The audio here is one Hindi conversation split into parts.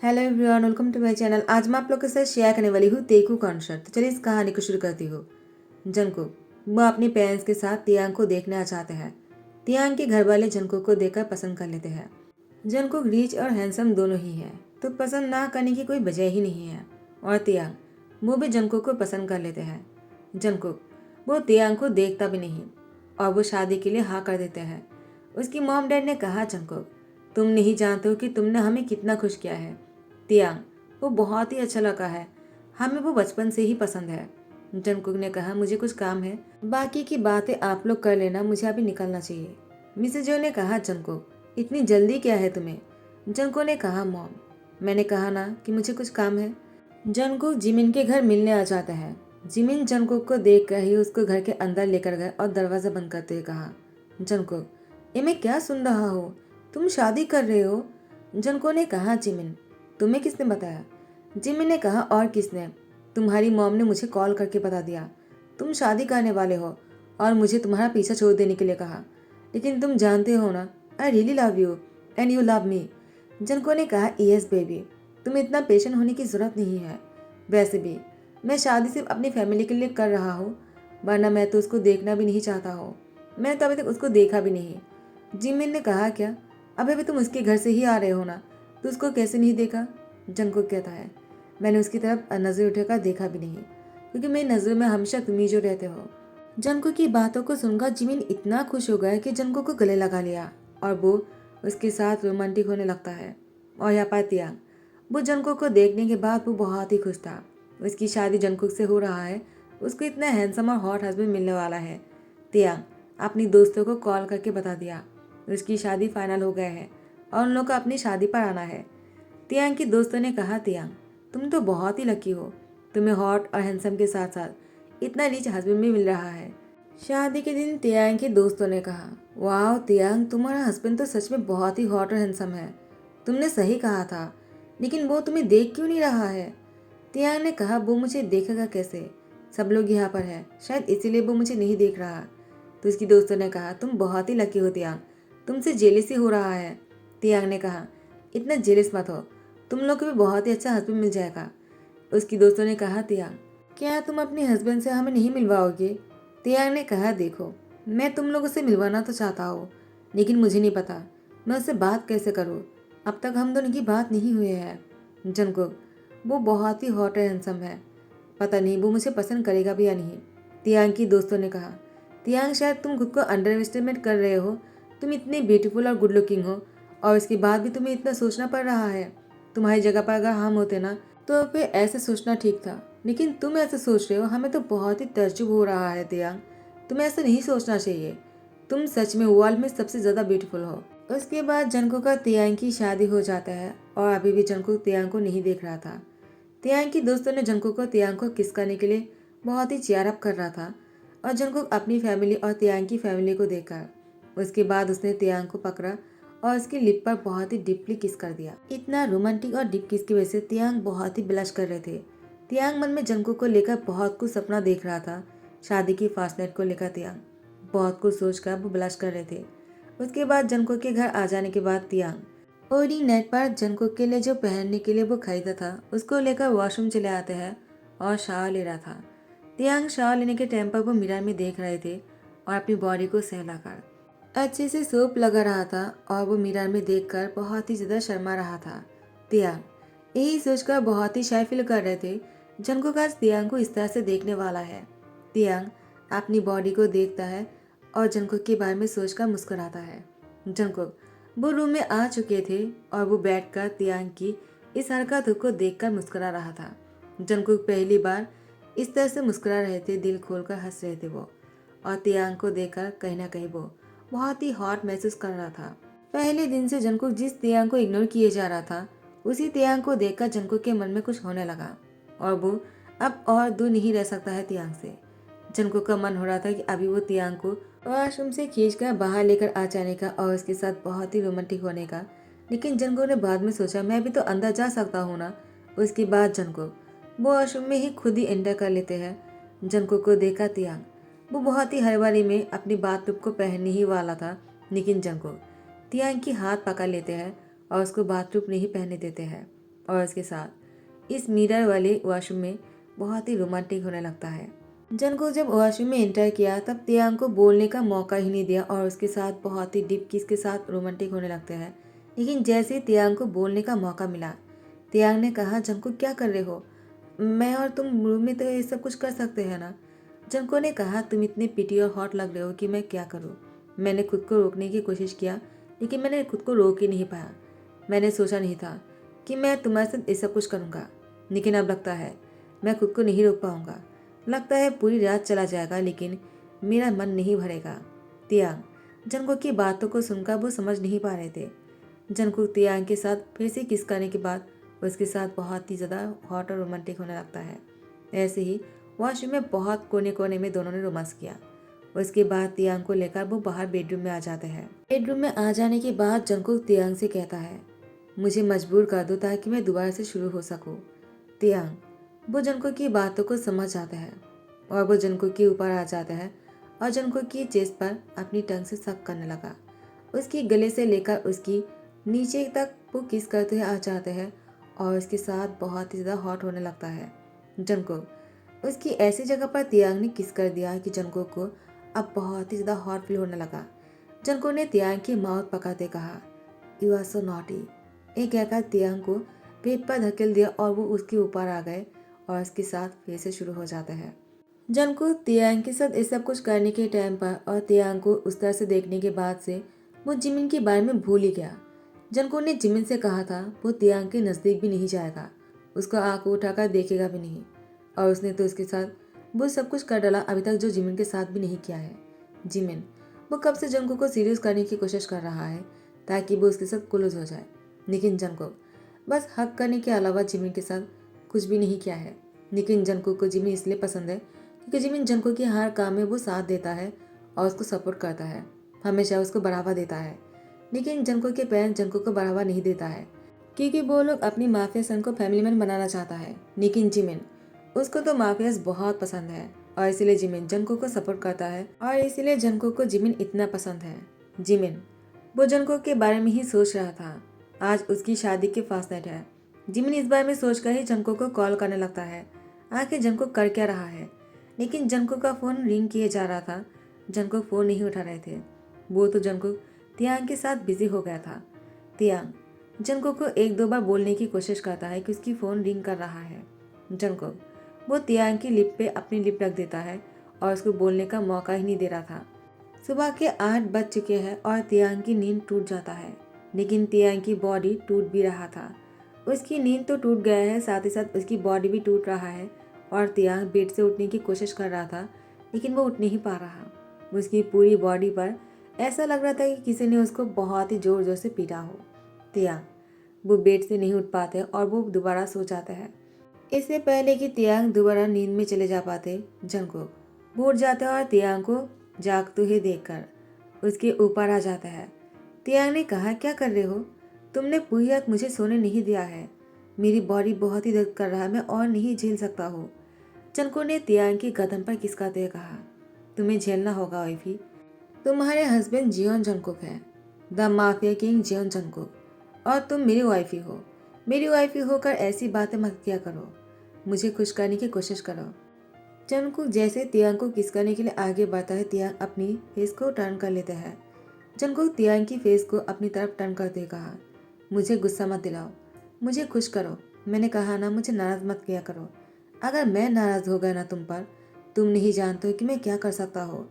Hello everyone, welcome to my channel. आज मैं आप लोग के साथ शेयर करने वाली हूँ तेकू कॉन्सर्ट। तो चलिए इस कहानी को शुरू करती हूँ। जंगकुक वो अपने पेरेंट्स के साथ तियांग को देखने आ जाते हैं। तियांग के घर वाले जंगकुक को देखकर पसंद कर लेते हैं। जंगकुक रिच और हैंडसम दोनों ही है, तो पसंद ना करने की कोई वजह ही नहीं है। और तियांग वो भी जंगकुक को पसंद कर लेते हैं। जंगकुक वो तियांग को देखता भी नहीं और वो शादी के लिए हाँ कर देते हैं। उसकी मॉम डैड ने कहा, जंगकुक तुम नहीं जानते हो कि तुमने हमें कितना खुश किया है। तियांग वो बहुत ही अच्छा लगा है, हमें वो बचपन से ही पसंद है। जंगकुक ने कहा, मुझे कुछ काम है, बाकी की बातें आप लोग कर लेना, मुझे अभी निकलना चाहिए। मिसेस जो ने कहा, जंगकुक इतनी जल्दी क्या है तुम्हें। जंगकुक ने कहा, मॉम मैंने कहा ना कि मुझे कुछ काम है। जंगकुक जिमिन के घर मिलने आ जाता है। जिमिन जंगकुक को देख कर ही उसको घर के अंदर लेकर गए और दरवाजा बंद करते हुए कहा, जंगकुक ये मैं क्या सुन रहा हूँ, तुम शादी कर रहे हो। जंगकुक ने कहा, जिमिन तुम्हें किसने बताया। जिमिन ने कहा, और किसने, तुम्हारी मॉम ने मुझे कॉल करके बता दिया तुम शादी करने वाले हो और मुझे तुम्हारा पीछा छोड़ देने के लिए कहा। लेकिन तुम जानते हो ना, I really love you and you love me. Junko ने कहा, यस बेबी तुम्हें इतना पेशेंट होने की जरूरत नहीं है। वैसे भी मैं शादी सिर्फ अपनी फैमिली के लिए कर रहा हूँ, वरना मैं तो उसको देखना भी नहीं चाहता हूँ। मैंने तो अभी तक उसको देखा भी नहीं। जिमिन ने कहा, क्या अभी भी तुम उसके घर से ही आ रहे हो ना, तो उसको कैसे नहीं देखा। जंगकुक कहता है, मैंने उसकी तरफ नजर उठाकर देखा भी नहीं, क्योंकि मेरी नजर में हमेशा तुम ही जो रहते हो। जंगकुक की बातों को सुनकर जिमिन इतना खुश हो गया कि जंगकुक को गले लगा लिया और वो उसके साथ रोमांटिक होने लगता है। और यहाँ पर तियांग वो जंगकुक को देखने के बाद वो बहुत ही खुश था। उसकी शादी जंगकुक से हो रहा है, उसको इतना हैंडसम और हॉट हस्बैंड मिलने वाला है। तियांग अपनी दोस्तों को कॉल करके बता दिया उसकी शादी फाइनल हो गए है और उन लोगों को अपनी शादी पर आना है। तियांग की दोस्तों ने कहा, तियांग तुम तो बहुत ही लकी हो, तुम्हें हॉट और हैंडसम के साथ साथ इतना रिच हस्बैंड भी मिल रहा है। शादी के दिन तियांग के दोस्तों ने कहा, वाह तियांग तुम्हारा हस्बैंड तो सच में बहुत ही हॉट और हैंडसम है, तुमने सही कहा था, लेकिन वो तुम्हें देख क्यों नहीं रहा है। तियांग ने कहा, वो मुझे देखेगा कैसे, सब लोग यहाँ पर है, शायद इसीलिए वो मुझे नहीं देख रहा। तो उसकी दोस्तों ने कहा, तुम बहुत ही लकी हो तियांग, तुमसे जेलिसी हो रहा है। तियांग ने कहा, इतना जेलिस मत हो, तुम लोग को भी बहुत ही अच्छा हस्बैंड मिल जाएगा। उसकी दोस्तों ने कहा, तियांग क्या तुम अपने हस्बैंड से हमें नहीं मिलवाओगे। तियांग ने कहा, देखो मैं तुम लोगों से मिलवाना तो चाहता हूँ, लेकिन मुझे नहीं पता मैं उससे बात कैसे करूँ, अब तक हम दोनों की बात नहीं हुई है। जंगकुक वो बहुत ही हॉट एंड हैंडसम है, पता नहीं वो मुझे पसंद करेगा भी या नहीं। तियांग की दोस्तों ने कहा, तियांग शायद तुम खुद को अंडर एस्टिमेट कर रहे हो, तुम इतनी ब्यूटीफुल और गुड लुकिंग हो और इसके बाद भी तुम्हें इतना सोचना पड़ रहा है। तुम्हारी जगह पर अगर हम होते ना तो फिर ऐसे सोचना ठीक था, लेकिन तुम ऐसे सोच रहे हो, हमें तो बहुत ही तज्जुब हो रहा है। तियांग तुम्हें ऐसा नहीं सोचना चाहिए, तुम सच में वर्ल्ड में सबसे ज्यादा ब्यूटीफुल हो। उसके बाद जंगकुक का तियांग की शादी हो जाता है और अभी भी जंगकुक तियांग को नहीं देख रहा था। तियांग की दोस्तों ने जंगकुक को तियांग को किस करने के लिए बहुत ही चेयर अप कर रहा था और जंगकुक अपनी फैमिली और तियांग की फैमिली को देखकर उसके बाद उसने तियांग को पकड़ा और उसकी लिप पर बहुत ही डीपली किस कर दिया। इतना रोमांटिक और डीप किस की वजह से तियांग बहुत ही ब्लश कर रहे थे। तियांग मन में जंगकुक को लेकर बहुत कुछ सपना देख रहा था। शादी की फास्ट नाइट को लेकर तियांग बहुत कुछ सोचकर वो ब्लश कर रहे थे। उसके बाद जंगकुक के घर आ जाने के बाद तियांग ओडी नेट पर जंगकुक के लिए जो पहनने के लिए वो खरीदा था उसको लेकर वॉशरूम चले आते हैं और शावर ले रहा था। तियांग शावर लेने के टाइम पर वो मिरर में देख रहे थे और अपनी बॉडी को सहलाकर अच्छे से सोप लगा रहा था और वो मिरर में देखकर बहुत ही ज्यादा शर्मा रहा था। तियांग यही सोचकर बहुत ही शाय फील कर रहे थे, जंगकुक आज तियांग को इस तरह से देखने वाला है। तियांग अपनी बॉडी को देखता है और जंगकुक के बारे में सोचकर मुस्कुराता है। जंगकुक वो रूम में आ चुके थे और वो बैठकर तियांग की इस हरकत को देखकर मुस्कुरा रहा था। जंगकुक पहली बार इस तरह से मुस्कुरा रहे थे, दिल खोलकर हंस रहे थे वो, और तियांग को देखकर कहीं ना कहीं वो बहुत ही हॉट महसूस कर रहा था। पहले दिन से जंगकुक जिस तियांग को इग्नोर किए जा रहा था, उसी तियांग को देखकर जंगकुक के मन में कुछ होने लगा और वो अब और दूर नहीं रह सकता है तियांग से। जंगकुक का मन हो रहा था कि अभी वो तियांग को वॉशरूम से खींचकर बाहर लेकर आ जाने का और उसके साथ बहुत ही रोमांटिक होने का, लेकिन जंगकुक ने बाद में सोचा, मैं भी तो अंदर जा सकता हूँ ना। उसके बाद जंगकुक वो वॉशरूम में ही खुद ही एंटर कर लेते हैं। जंगकुक को देखा तियांग वो बहुत ही हड़बड़ी में अपनी बाथटब को पहनने ही वाला था, लेकिन जंगकुक तियांग की हाथ पकड़ लेते हैं और उसको बाथटब नहीं पहनने देते हैं। और उसके साथ इस मिरर वाले वॉशरूम में बहुत ही रोमांटिक होने लगता है। जंगकुक जब वॉशरूम में एंटर किया तब तियांग को बोलने का मौका ही नहीं दिया और उसके साथ बहुत ही डीप किस के साथ रोमांटिक होने लगते हैं। लेकिन जैसे ही तियांग को बोलने का मौका मिला, तियांग ने कहा, जंगकुक क्या कर रहे हो? मैं और तुम रूम में तो ये सब कुछ कर सकते हैं ना? जंगकुक ने कहा, तुम इतने पिटी और हॉट लग रहे हो कि मैं क्या करूँ। मैंने खुद को रोकने की कोशिश किया लेकिन मैंने खुद को रोक ही नहीं पाया। मैंने सोचा नहीं था कि मैं तुम्हारे साथ ये सब कुछ करूँगा, लेकिन अब लगता है मैं खुद को नहीं रोक पाऊंगा। लगता है पूरी रात चला जाएगा लेकिन मेरा मन नहीं भरेगा। तियांग जंगकुक की बातों को सुनकर वो समझ नहीं पा रहे थे। जंगकुक तियांग के साथ फिर से किस करने के बाद उसके साथ बहुत ही ज़्यादा हॉट और रोमांटिक होने लगता है। ऐसे ही वॉशरूम में बहुत कोने कोने में दोनों ने रोमांस किया। उसके बाद तियांग को लेकर वो बाहर बेडरूम में आ जाते हैं। बेडरूम में आ जाने के बाद जंगकुक तियांग से कहता है, मुझे मजबूर कर दो ताकि मैं दोबारा से शुरू हो सकूं। तियांग वो जंगकुक की बातों को समझ जाता है और वो जंगकुक के ऊपर आ जाता है और जंगकुक की चेस्ट पर अपनी टंग से सक करने लगा। उसकी गले से लेकर उसकी नीचे तक वो किस करते हुए आ जाते हैं और उसके साथ बहुत ही ज़्यादा हॉट होने लगता है। जंगकुक उसकी ऐसी जगह पर तियांग ने किस कर दिया कि जंगकुक को अब बहुत ही ज़्यादा हॉट फील होने लगा। जंगकुक ने तियांग की माउथ पकड़ते कहा, यू आर सो नॉटी। ये कहकर तियांग को पेट पर धकेल दिया और वो उसके ऊपर आ गए और उसके साथ फिर से शुरू हो जाता है। जंगकुक तियांग के साथ ये सब कुछ करने के टाइम पर और तियांग को उस तरह से देखने के बाद से वो जिमिन के बारे में भूल ही गया। जंगकुक ने जिमिन से कहा था वो तियांग के नज़दीक भी नहीं जाएगा, उसका आंख उठाकर देखेगा भी नहीं, और उसने तो उसके साथ वो सब कुछ कर डाला अभी तक जो जिमिन के साथ भी नहीं किया है। जिमिन वो कब से जंगकुक को सीरियस करने की कोशिश कर रहा है ताकि वो उसके साथ क्लोज हो जाए, लेकिन जंगकुक बस हक करने के अलावा जिमिन के साथ कुछ भी नहीं किया है। लेकिन जंगकुक को जिमिन इसलिए पसंद है क्योंकि जिमिन जंगकुक के हर काम में वो साथ देता है और उसको सपोर्ट करता है, हमेशा उसको बढ़ावा देता है। लेकिन जंगकुक के पेरेंट्स जंगकुक को बढ़ावा नहीं देता है क्योंकि वो लोग अपनी माफिया सन को फैमिली मैन बनाना चाहता है। लेकिन जिमिन उसको तो माफियाज बहुत पसंद है और इसीलिए जिमिन जंगकुक को सपोर्ट करता है और इसीलिए जंगकुक को जिमिन इतना पसंद है। जिमिन वो जंगकुक के बारे में ही सोच रहा था। आज उसकी शादी की फर्स्ट नाइट है। जिमिन इस बारे में सोचकर ही जंगकुक को कॉल करने लगता है, आखिर जंगकुक कर क्या रहा है। लेकिन जंगकुक का फ़ोन रिंग किए जा रहा था। जंगकुक फ़ोन नहीं उठा रहे थे। वो तो जंगकुक तियांग के साथ बिजी हो गया था। तियांग जंगकुक को एक दो बार बोलने की कोशिश करता है कि उसकी फ़ोन रिंग कर रहा है। जंगकुक वो तियांग की लिप पे अपनी लिप रख देता है और उसको बोलने का मौका ही नहीं दे रहा था। सुबह के 8 बज चुके हैं और तियांग की नींद टूट जाता है, लेकिन तियांग की बॉडी टूट भी रहा था। उसकी नींद तो टूट गया है, साथ ही साथ उसकी बॉडी भी टूट रहा है और तियांग बेड से उठने की कोशिश कर रहा था लेकिन वो उठ नहीं पा रहा। उसकी पूरी बॉडी पर ऐसा लग रहा था कि किसी ने उसको बहुत ही जोर जोर से पीटा हो। तियांग वो बेड से नहीं उठ पाते और वो दोबारा सो जाते हैं। इससे पहले कि तियांग दोबारा नींद में चले जा पाते, जंगकुक उठ जाता है और तियांग को जागते हुए देखकर उसके ऊपर आ जाता है। तियांग ने कहा, क्या कर रहे हो? तुमने पूरी रात मुझे सोने नहीं दिया है। मेरी बॉडी बहुत ही दर्द कर रहा है, मैं और नहीं झेल सकता हूँ। जंगकुक ने तियांग की गर्दन पर खिसकाते हुए कहा, तुम्हें झेलना होगा वाइफी। तुम्हारे हस्बैंड जियोन जंगकुक है, the mafia king Jeon Jungkook, और तुम मेरी वाइफी हो। मेरी वाइफी होकर ऐसी बातें मत किया करो। मुझे खुश करने की कोशिश करो। जंगकुक जैसे तियांग को किस करने के लिए आगे बढ़ता है, तियांग अपनी फेस को टर्न कर लेते हैं। जंगकुक तियांग की फेस को अपनी तरफ टर्न करते कहा, मुझे गुस्सा मत दिलाओ, मुझे खुश करो। मैंने कहा ना, मुझे नाराज मत किया करो। अगर मैं नाराज हो गया ना तुम पर, तुम नहीं जानते हो कि मैं क्या कर सकता हूँ।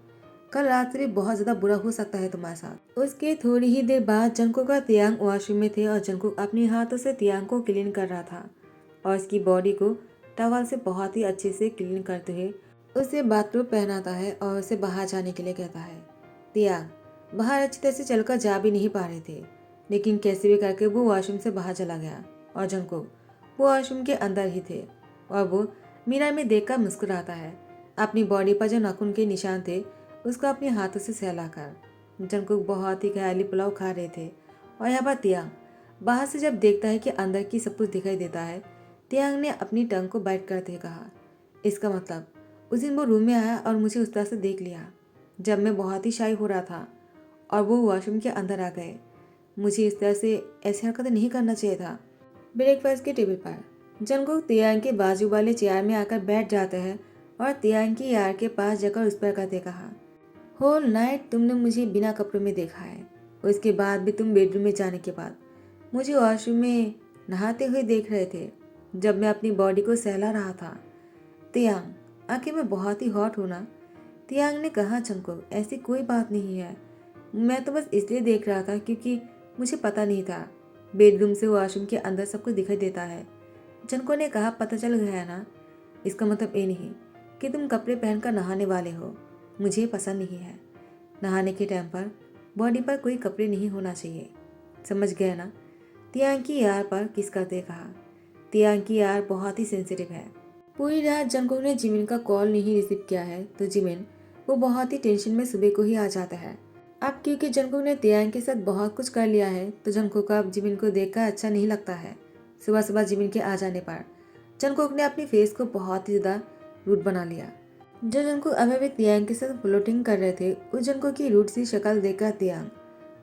कल रात से भी बहुत ज्यादा बुरा हो सकता है तुम्हारे साथ। उसके थोड़ी ही देर बाद जंगकुक का तियांग वॉशरूम में थे और जंगकुक अपने हाथों से तियांग को क्लीन कर रहा था और उसकी बॉडी को टवल से बहुत ही अच्छे से क्लीन करते हुए उसे बाथरूम पहनाता है और उसे बाहर जाने के लिए कहता है। तियांग बाहर अच्छी तरह से चलकर जा भी नहीं पा रहे थे, लेकिन कैसे भी करके वो वॉशरूम से बाहर चला गया और जंगकुक वो वॉशरूम के अंदर ही थे और वो मिरर में देखकर मुस्कुराता है। अपनी बॉडी पर जो नाखून के निशान थे उसको अपने हाथों से सहलाकर। जंगकुक बहुत ही ख्याली पुलाव खा रहे थे और यहाँ पर तियांग बाहर से जब देखता है कि अंदर की सब कुछ दिखाई देता है, तियांग ने अपनी टंग को बाइट करते हुए कहा, इसका मतलब उस दिन वो रूम में आया और मुझे उस तरह से देख लिया जब मैं बहुत ही शाई हो रहा था और वो वॉशरूम के अंदर आ गए। मुझे इस तरह से ऐसी हरकतें नहीं करना चाहिए था। ब्रेकफास्ट के टेबल पर जंगकुक तियांग के बाजू वाले चेयर में आकर बैठ जाता है और तियांग की यार के पास जाकर उस पर कहते कहा, होल नाइट तुमने मुझे बिना कपड़ों में देखा है। उसके बाद भी तुम बेडरूम में जाने के बाद मुझे वॉशरूम में नहाते हुए देख रहे थे जब मैं अपनी बॉडी को सहला रहा था। तियांग, आखिर मैं बहुत ही हॉट हूँ ना? तियांग ने कहा, जंगकुक ऐसी कोई बात नहीं है, मैं तो बस इसलिए देख रहा था क्योंकि मुझे पता नहीं था बेडरूम से वॉशरूम के अंदर सब कुछ दिखाई देता है। जंगकुक ने कहा, पता चल गया ना, इसका मतलब ये नहीं कि तुम कपड़े पहनकर नहाने वाले हो। मुझे पसंद नहीं है। नहाने के टाइम पर बॉडी पर कोई कपड़े नहीं होना चाहिए, समझ गया ना? तियांग की यार पर किस करते कहा। तियांग की यार बहुत ही सेंसिटिव है। पूरी रात जंगकुक ने जिमिन का कॉल नहीं रिसीव किया है तो जिमिन वो बहुत ही टेंशन में सुबह को ही आ जाता है। अब क्योंकि जंगकुक ने तियांग के साथ बहुत कुछ कर लिया है तो जंगकुक अब जिमिन को देखकर अच्छा नहीं लगता है। सुबह सुबह जिमिन के आ जाने पर जंगकुक ने अपनी फेस को बहुत ही ज़्यादा रूड बना लिया। जो जंगकुक अभी भी तियांग के साथ फ्लोटिंग कर रहे थे, उस जंगकुक की रूड सी शक्ल देखकर तियांग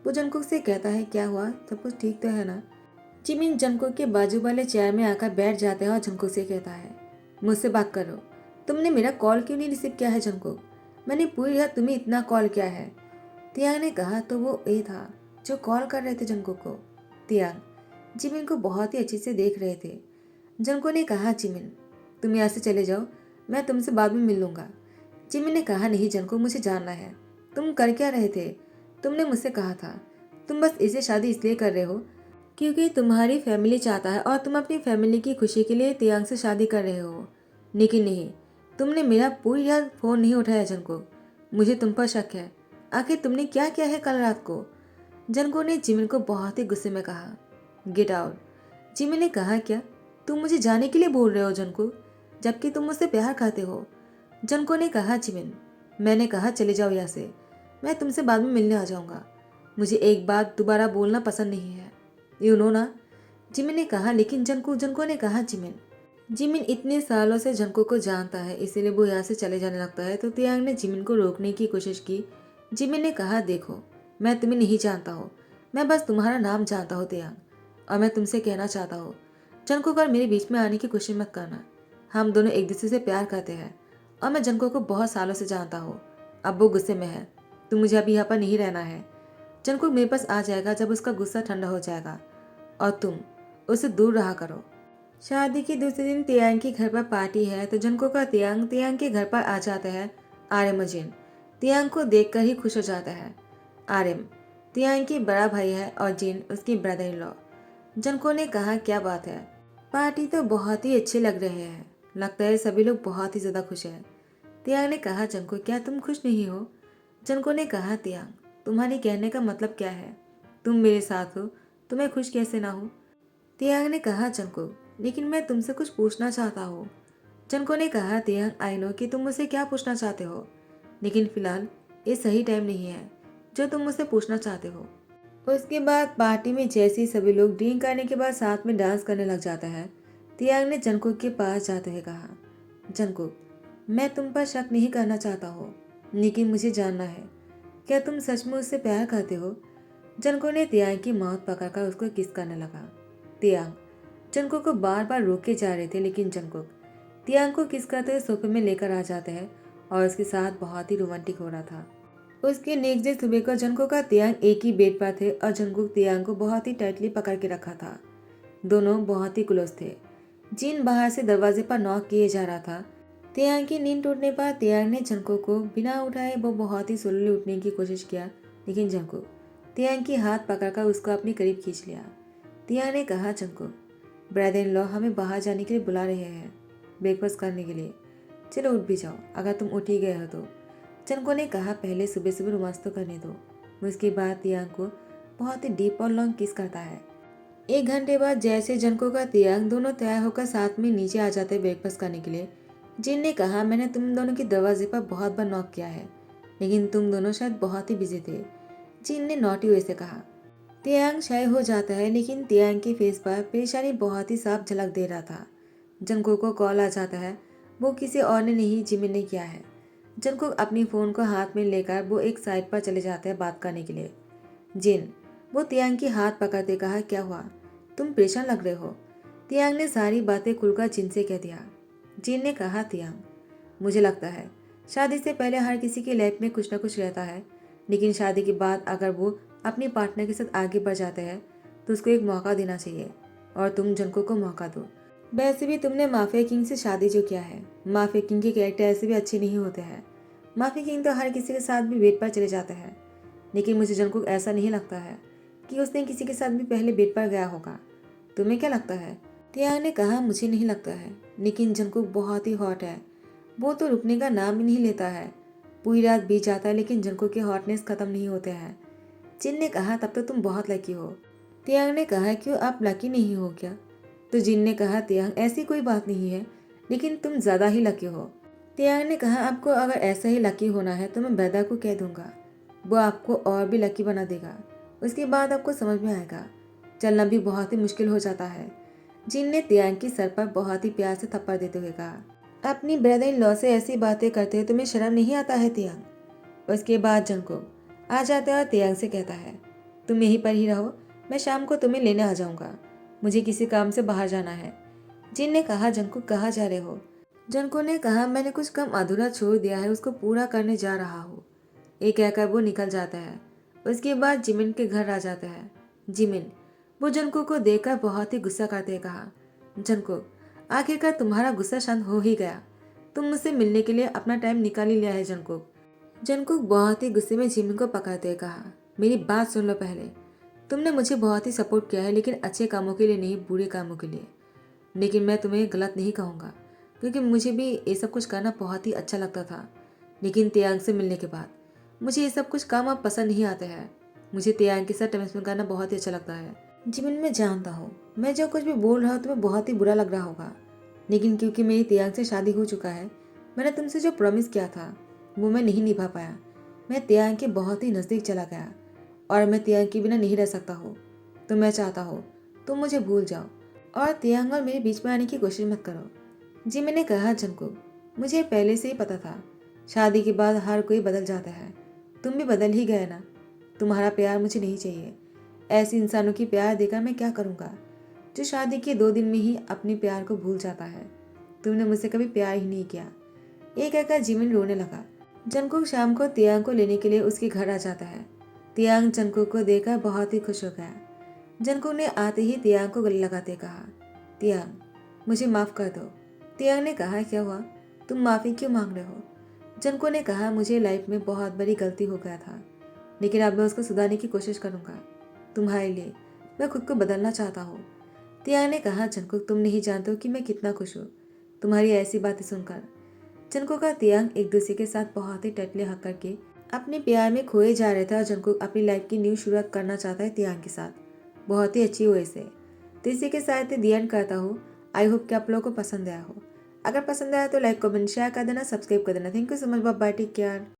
वो जंगकुक से कहता है, क्या हुआ, सब कुछ ठीक तो है ना? जिमिन जंगकुक के बाजू वाले चेयर में आकर बैठ जाता है और जंगकुक से कहता है, मुझसे बात करो। तुमने मेरा कॉल क्यों नहीं रिसीव किया है जंगकुक? मैंने पूरी रात तुम्हें इतना कॉल किया है। तियांग ने कहा, तो वो ए था जो कॉल कर रहे थे जंगकुक को। तियांग जिमिन को बहुत ही अच्छे से देख रहे थे। जंगकुक ने कहा, जिमिन तुम यहाँ से चले जाओ, मैं तुमसे बाद में मिल लूंगा। जिमिन ने कहा, नहीं जंगकुक, मुझे जानना है तुम कर क्या रहे थे। तुमने मुझसे कहा था तुम बस इसे शादी इसलिए कर रहे हो क्योंकि तुम्हारी फैमिली चाहता है और तुम अपनी फैमिली की खुशी के लिए तियांग से शादी कर रहे हो। लेकिन नहीं, तुमने मेरा पूरी रात फोन नहीं उठाया जंगकुक। मुझे तुम पर शक है। आखिर तुमने क्या किया है कल रात को? जंगकुक ने जिमिन को बहुत ही गुस्से में कहा, गेट आउट। जिमिन ने कहा, क्या तुम मुझे जाने के लिए बोल रहे हो जंगकुक, जबकि तुम मुझसे प्यार करते हो? जंगकुक ने कहा, जिमिन मैंने कहा चले जाओ यहाँ से, मैं तुमसे बाद में मिलने आ जाऊंगा। मुझे एक बात दोबारा बोलना पसंद नहीं है, यू नो ना? जिमिन ने कहा, लेकिन जंगकुक ने कहा, जिमिन इतने सालों से जंगकुक को जानता है इसीलिए वो यहाँ से चले जाने लगता है तो तियांग ने जिमिन को रोकने की कोशिश की। जिमिन ने कहा, देखो मैं तुम्हें नहीं जानता हूँ, मैं बस तुम्हारा नाम जानता हूँ तियांग, और मैं तुमसे कहना चाहता हूँ जंगकुक और मेरे बीच में आने की कोशिश मत करना। हम दोनों एक दूसरे से प्यार करते हैं और मैं जंगकुक को बहुत सालों से जानता हूँ। अब वो गुस्से में है तो मुझे अभी यहाँ पर नहीं रहना है। जंगकुक मेरे पास आ जाएगा जब उसका गुस्सा ठंडा हो जाएगा और तुम उससे दूर रहा करो। शादी के दूसरे दिन तियांग के घर पर पार्टी है तो जंगकुक का तियांग के घर पर आ जाता है। आर्यम और जिन तियांग को देखकर ही खुश हो जाता है। आर्यम तियांग की बड़ा भाई है और जिन उसकी ब्रदर इन लॉ। जंगकुक ने कहा, क्या बात है, पार्टी तो बहुत ही अच्छे लग रहे हैं, लगता है सभी लोग बहुत ही ज्यादा खुश हैं। तियांग ने कहा, जंगकुक क्या तुम खुश नहीं हो? जंगकुक ने कहा, तियांग तुम्हारे कहने का मतलब क्या है? तुम मेरे साथ हो तो मैं खुश कैसे ना हूँ? तियांग ने कहा, जंगकुक लेकिन मैं तुमसे कुछ पूछना चाहता हूँ। जंगकुक ने कहा, तियांग आई नो कि तुम मुझसे क्या पूछना चाहते हो, लेकिन फिलहाल ये सही टाइम नहीं है जो तुम मुझसे पूछना चाहते हो। उसके बाद पार्टी में जैसे ही सभी लोग ड्रिंक करने के बाद साथ में डांस करने लग जाता है, तियांग ने जंगकुक के पास जाते हुए कहा, जंगकुक मैं तुम पर शक नहीं करना चाहता हूँ, लेकिन मुझे जानना है क्या तुम सच में उससे प्यार करते हो? जंगकुक ने तियांग की माउथ पकड़कर उसको किस करने लगा। तियांग जंगकुक को बार बार रोके जा रहे थे लेकिन जंगकुक तियांग को किस करते हुए सोफे में लेकर आ जाते हैं और उसके साथ बहुत ही रोमांटिक हो रहा था। उसके नेक्स्ट डे सुबह को जंगकुक का तियांग एक ही बेड पर थे और जंगकुक तियांग को बहुत ही टाइटली पकड़ के रखा था। दोनों बहुत ही क्लोज थे। जिन बाहर से दरवाजे पर नॉक किए जा रहा था। तियांग की नींद टूटने पर तियांग ने जंगकुक को बिना उठाए वो बहुत ही स्लोली उठने की कोशिश किया, लेकिन जंगकुक तियांग की हाथ पकड़कर उसको अपने करीब खींच लिया। तियांग ने कहा, जंगकुक ब्रदर इन लॉ हमें बाहर जाने के लिए बुला रहे हैं, ब्रेकफास्ट करने के लिए, चलो उठ भी जाओ अगर तुम उठ ही गए हो तो। जंगकुक ने कहा, पहले सुबह सुबह रोमांस तो करने दो। उसके बाद तियांग को बहुत ही डीप और लॉन्ग किस करता है। 1 घंटे बाद जैसे जंगकुक का तियांग दोनों तैयार होकर साथ में नीचे आ जाते ब्रेकफास्ट करने के लिए। जिन ने कहा, मैंने तुम दोनों के दरवाजे पर बहुत बार नॉक किया है लेकिन तुम दोनों शायद बहुत ही बिजी थे। जिन ने नॉटी वे से कहा। तियांग शाय हो जाता है लेकिन तियांग के फेस पर परेशानी बहुत ही साफ झलक दे रहा था। जंगकुक को कॉल आ जाता है, वो किसी और ने नहीं जिमिन ने किया है। जंगकुक अपनी फ़ोन को हाथ में लेकर वो एक साइड पर चले जाते हैं बात करने के लिए। जिन वो तियांग की हाथ पकड़ते कहा, क्या हुआ, तुम परेशान लग रहे हो? तियांग ने सारी बातें खुलकर जिन से कह दिया। जिन ने कहा, तियांग, मुझे लगता है शादी से पहले हर किसी की लाइफ में कुछ ना कुछ रहता है, लेकिन शादी के बाद अगर वो अपनी पार्टनर के साथ आगे बढ़ जाते हैं तो उसको एक मौका देना चाहिए, और तुम जंगकुक को मौका दो। वैसे भी तुमने माफिया किंग से शादी जो किया है, माफिया किंग के कैरेक्टर ऐसे भी अच्छे नहीं होते हैं। माफिया किंग तो हर किसी के साथ भी बेड पर चले जाते हैं, लेकिन मुझे जंगकुक ऐसा नहीं लगता है कि उसने किसी के साथ भी पहले बेड पर गया होगा। तुम्हें क्या लगता है? तियांग ने कहा, मुझे नहीं लगता है, लेकिन जंगकुक बहुत ही हॉट है। वो तो रुकने का नाम ही नहीं लेता है। पूरी रात बीत जाता है लेकिन जंगकुक के हॉटनेस खत्म नहीं होते हैं। जिन ने कहा, तब तो तुम बहुत लकी हो। तियांग ने कहा, क्यों, आप लकी नहीं हो क्या? तो जिन ने कहा, तियांग, ऐसी कोई बात नहीं है, लेकिन तुम ज्यादा ही लकी हो। तियांग ने कहा, आपको अगर ऐसा ही लकी होना है तो मैं बैदा को कह दूंगा, वो आपको और भी लकी बना देगा। उसके बाद आपको समझ में आएगा, चलना भी बहुत ही मुश्किल हो जाता है। जिन ने तियांग की सर पर बहुत ही प्यार से थप्पड़ देते हुए कहा, अपनी ब्रदर इन लॉ से ऐसी बातें करते हो, तुम्हें शर्म नहीं आता है तियांग? उसके बाद जंगकुक आ जाता है और तियांग से कहता है, तुम यहीं पर ही रहो, मैं शाम को तुम्हें लेने आ जाऊंगा, मुझे किसी काम से बाहर जाना है। जिन ने कहा, जंगकुक कहाँ जा रहे हो? जंगकुक ने कहा, मैंने कुछ काम अधूरा छोड़ दिया है, उसको पूरा करने जा रहा हूँ। ये कहकर वो निकल जाता है। उसके बाद जिमिन के घर आ जाता है। जिमिन वो जंगकुक को देखकर बहुत ही गुस्सा करते हुए कहा, जंगकुक, आखिरकार तुम्हारा गुस्सा शांत हो ही गया, तुम मुझसे मिलने के लिए अपना टाइम निकाल ही लिया है जंगकुक। जंगकुक बहुत ही गुस्से में जिमिन को पकड़ते हुए कहा, मेरी बात सुन लो पहले, तुमने मुझे बहुत ही सपोर्ट किया है, लेकिन अच्छे कामों के लिए नहीं, बुरे कामों के लिए। लेकिन मैं तुम्हें गलत नहीं कहूँगा, क्योंकि मुझे भी ये सब कुछ करना बहुत ही अच्छा लगता था, लेकिन तियांग से मिलने के बाद मुझे ये सब कुछ काम अब पसंद नहीं आते हैं। मुझे तियांग के साथ टाइम स्पेंड करना बहुत ही अच्छा लगता है। जिमिन, मैं जानता हूँ मैं जो कुछ भी बोल रहा हूँ तुम्हें बहुत ही बुरा लग रहा होगा, लेकिन क्योंकि मेरी तियांग से शादी हो चुका है, मैंने तुमसे जो प्रॉमिस किया था वो मैं नहीं निभा पाया। मैं तियांग के बहुत ही नज़दीक चला गया, और मैं तियांग के बिना नहीं रह सकता हूँ। तो मैं चाहता हूँ तुम मुझे भूल जाओ और तियांग और मेरे बीच में आने की कोशिश मत करो। जी मैंने कहा, जंगकुक, मुझे पहले से ही पता था, शादी के बाद हर कोई बदल जाता है, तुम भी बदल ही गए ना। तुम्हारा प्यार मुझे नहीं चाहिए। ऐसे इंसानों की प्यार देकर मैं क्या करूँगा, जो शादी के 2 दिन में ही अपने प्यार को भूल जाता है। तुमने मुझसे कभी प्यार ही नहीं किया। ये कहकर जिमिन रोने लगा। जंगकुक शाम को तियांग को लेने के लिए उसके घर आ जाता है। तियांग जंगकुक को देखकर बहुत ही खुश हो गया। जंगकुक ने आते ही तियांग को गले लगाते कहा, तियांग, मुझे माफ कर दो। तियांग ने कहा, क्या हुआ, तुम माफी क्यों मांग रहे हो? जंगकुक ने कहा, मुझे लाइफ में बहुत बड़ी गलती हो गया था, लेकिन अब मैं उसको सुधारने की कोशिश करूंगा। तुम्हारे लिए मैं खुद को बदलना चाहता हूँ। तियांग ने कहा, जंगकुक, तुम नहीं जानते हो कि मैं कितना खुश हूँ तुम्हारी ऐसी बातें सुनकर। जंगकुक का तियांग एक दूसरे के साथ बहुत ही टटले हक करके अपने प्यार में खोए जा रहे थे, और जंगकुक अपनी लाइफ की न्यू शुरुआत करना चाहता है तियांग के साथ, बहुत ही अच्छी वे से। तो इसी के साथ दी एंड करता हूँ। आई होप कि आप लोगों को पसंद आया हो। अगर पसंद आया तो लाइक, कमेंट, शेयर कर देना, सब्सक्राइब कर देना। Thank you so much, bye bye, take care.